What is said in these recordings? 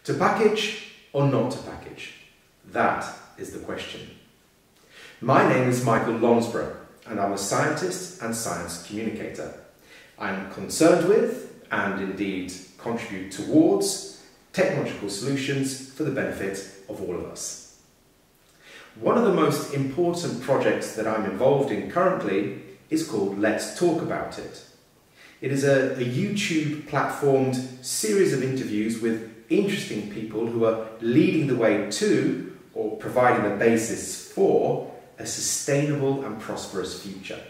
To package or not to package? That is the question. My name is Michael Londesborough and I'm a scientist and science communicator. I'm concerned with, and indeed contribute towards, technological solutions for the benefit of all of us. One of the most important projects that I'm involved in currently is called Let's Talk About It. It is a YouTube platformed series of interviews with interesting people who are leading the way to, or providing the basis for, a sustainable and prosperous future.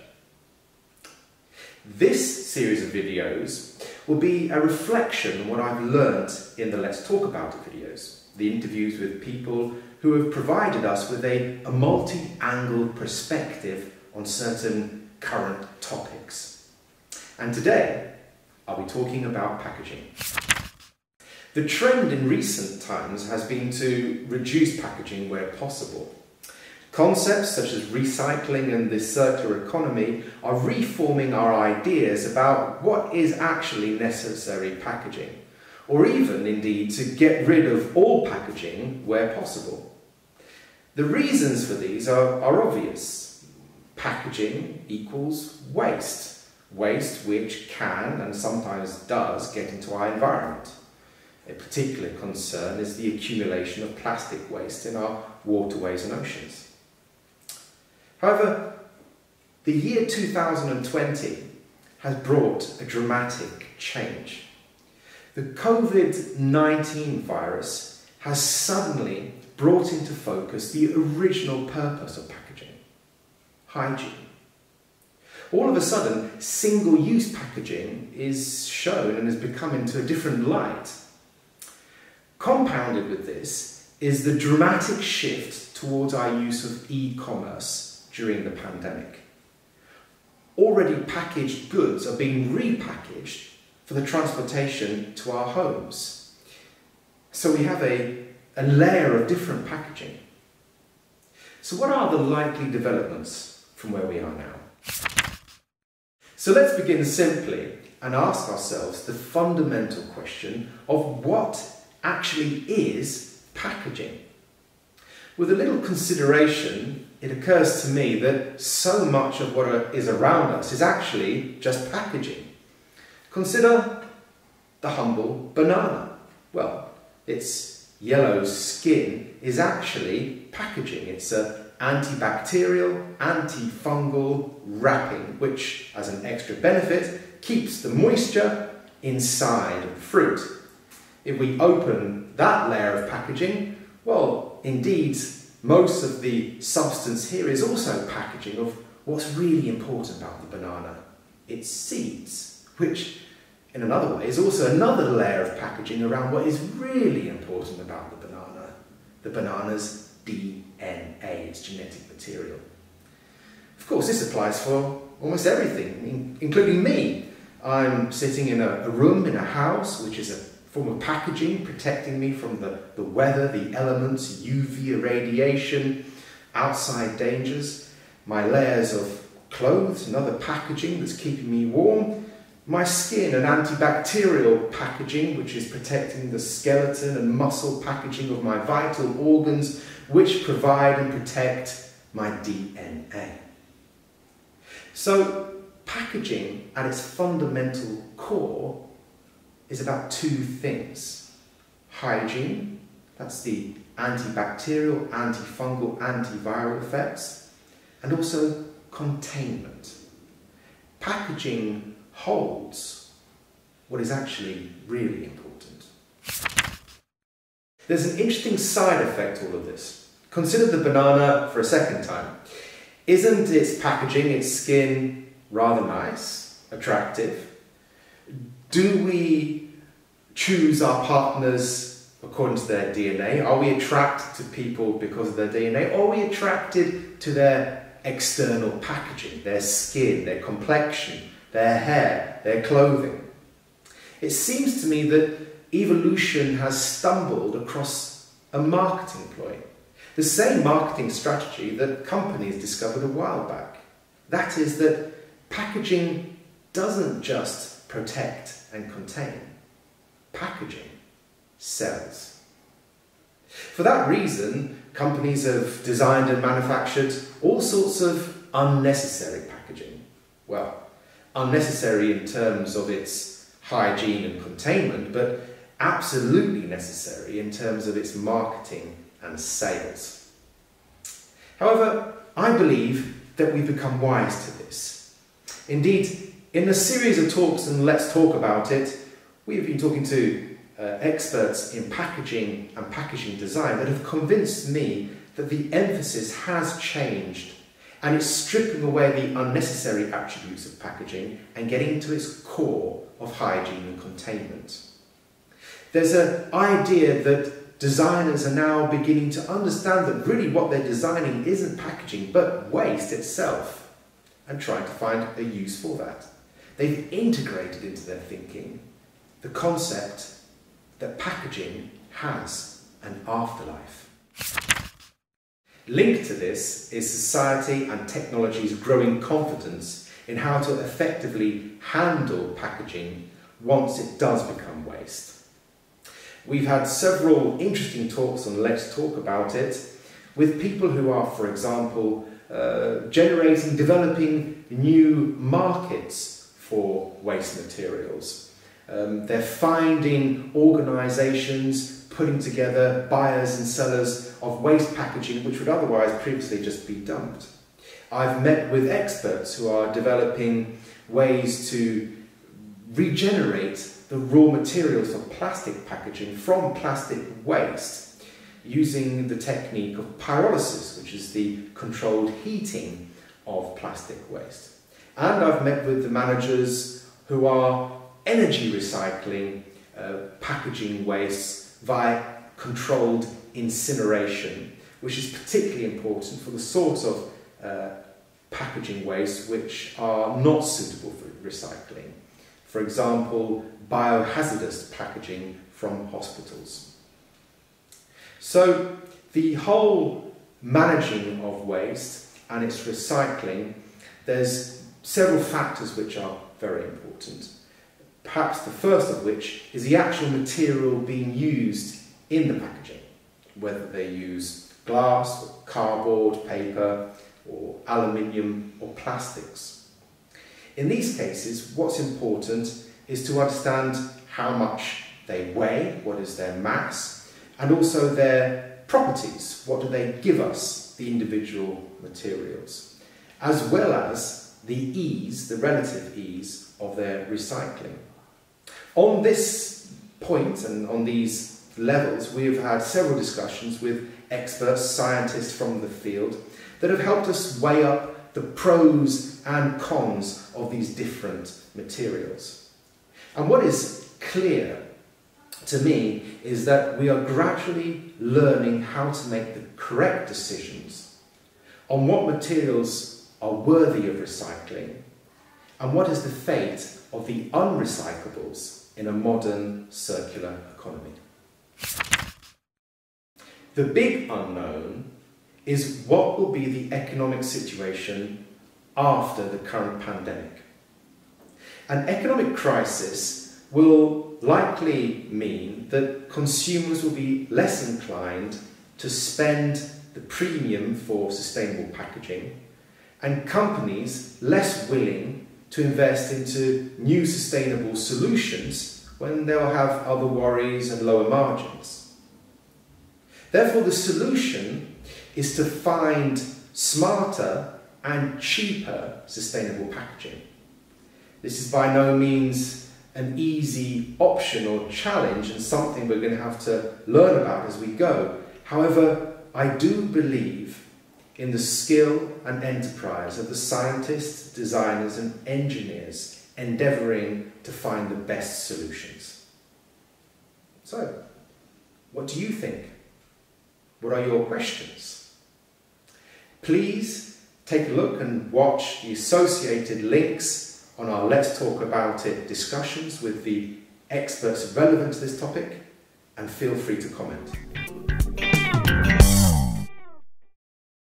This series of videos will be a reflection on what I've learned in the Let's Talk About It videos, the interviews with people who have provided us with a multi-angled perspective on certain current topics. And today, I'll be talking about packaging. The trend in recent times has been to reduce packaging where possible. Concepts such as recycling and the circular economy are reforming our ideas about what is actually necessary packaging, or even, indeed, to get rid of all packaging where possible. The reasons for these are obvious. Packaging equals waste. Waste which can and sometimes does get into our environment. A particular concern is the accumulation of plastic waste in our waterways and oceans. However, the year 2020 has brought a dramatic change. The COVID-19 virus has suddenly brought into focus the original purpose of packaging: hygiene. All of a sudden, single-use packaging is shown and has become into a different light. Compounded with this is the dramatic shift towards our use of e-commerce during the pandemic. Already packaged goods are being repackaged for the transportation to our homes. So we have a layer of different packaging. So what are the likely developments from where we are now? So let's begin simply and ask ourselves the fundamental question of what actually is packaging. With a little consideration, it occurs to me that so much of what is around us is actually just packaging. Consider the humble banana. Well, its yellow skin is actually packaging. It's an antibacterial, antifungal wrapping, which, as an extra benefit, keeps the moisture inside of the fruit. If we open that layer of packaging, well, indeed, most of the substance here is also packaging of what's really important about the banana: its seeds, which, in another way, is also another layer of packaging around what is really important about the banana: the banana's DNA, its genetic material. Of course, this applies for almost everything, including me. I'm sitting in a room in a house, which is a form of packaging protecting me from the weather, the elements, UV irradiation, outside dangers. My layers of clothes, another packaging that's keeping me warm. My skin, an antibacterial packaging which is protecting the skeleton and muscle packaging of my vital organs, which provide and protect my DNA. So, packaging at its fundamental core is about two things: hygiene, that's the antibacterial, antifungal, antiviral effects, and also containment. Packaging holds what is actually really important. There's an interesting side effect to all of this. Consider the banana for a second time. Isn't its packaging, its skin, rather nice, attractive? Do we choose our partners according to their DNA? Are we attracted to people because of their DNA? Or are we attracted to their external packaging, their skin, their complexion, their hair, their clothing? It seems to me that evolution has stumbled across a marketing ploy. The same marketing strategy that companies discovered a while back. That is that packaging doesn't just protect and contain. Packaging sells. For that reason, companies have designed and manufactured all sorts of unnecessary packaging. Well, unnecessary in terms of its hygiene and containment, but absolutely necessary in terms of its marketing and sales. However, I believe that we've become wise to this. Indeed, in a series of talks and Let's Talk About It, we've been talking to experts in packaging and packaging design that have convinced me that the emphasis has changed and it's stripping away the unnecessary attributes of packaging and getting to its core of hygiene and containment. There's an idea that designers are now beginning to understand that really what they're designing isn't packaging but waste itself, and trying to find a use for that. They've integrated into their thinking the concept that packaging has an afterlife. Linked to this is society and technology's growing confidence in how to effectively handle packaging once it does become waste. We've had several interesting talks on Let's Talk About It with people who are, for example, developing new markets for waste materials. They're finding organisations putting together buyers and sellers of waste packaging which would otherwise previously just be dumped. I've met with experts who are developing ways to regenerate the raw materials for plastic packaging from plastic waste using the technique of pyrolysis, which is the controlled heating of plastic waste. And I've met with the managers who are energy recycling packaging waste via controlled incineration, which is particularly important for the sort of packaging waste which are not suitable for recycling. For example, biohazardous packaging from hospitals. So the whole managing of waste and its recycling, there's several factors which are very important. Perhaps the first of which is the actual material being used in the packaging, whether they use glass, or cardboard, paper, or aluminium or plastics. In these cases, what's important is to understand how much they weigh, what is their mass, and also their properties, what do they give us, the individual materials, as well as the ease, the relative ease of their recycling. On this point and on these levels, we have had several discussions with experts, scientists from the field that have helped us weigh up the pros and cons of these different materials. And what is clear to me is that we are gradually learning how to make the correct decisions on what materials are worthy of recycling and what is the fate of the unrecyclables in a modern circular economy. The big unknown is what will be the economic situation after the current pandemic. An economic crisis will likely mean that consumers will be less inclined to spend the premium for sustainable packaging, and companies less willing to invest into new sustainable solutions when they'll have other worries and lower margins. Therefore, the solution is to find smarter and cheaper sustainable packaging. This is by no means an easy option or challenge and something we're going to have to learn about as we go. However, I do believe in the skill and enterprise of the scientists, designers and engineers endeavouring to find the best solutions. So, what do you think? What are your questions? Please take a look and watch the associated links on our Let's Talk About It discussions with the experts relevant to this topic, and feel free to comment.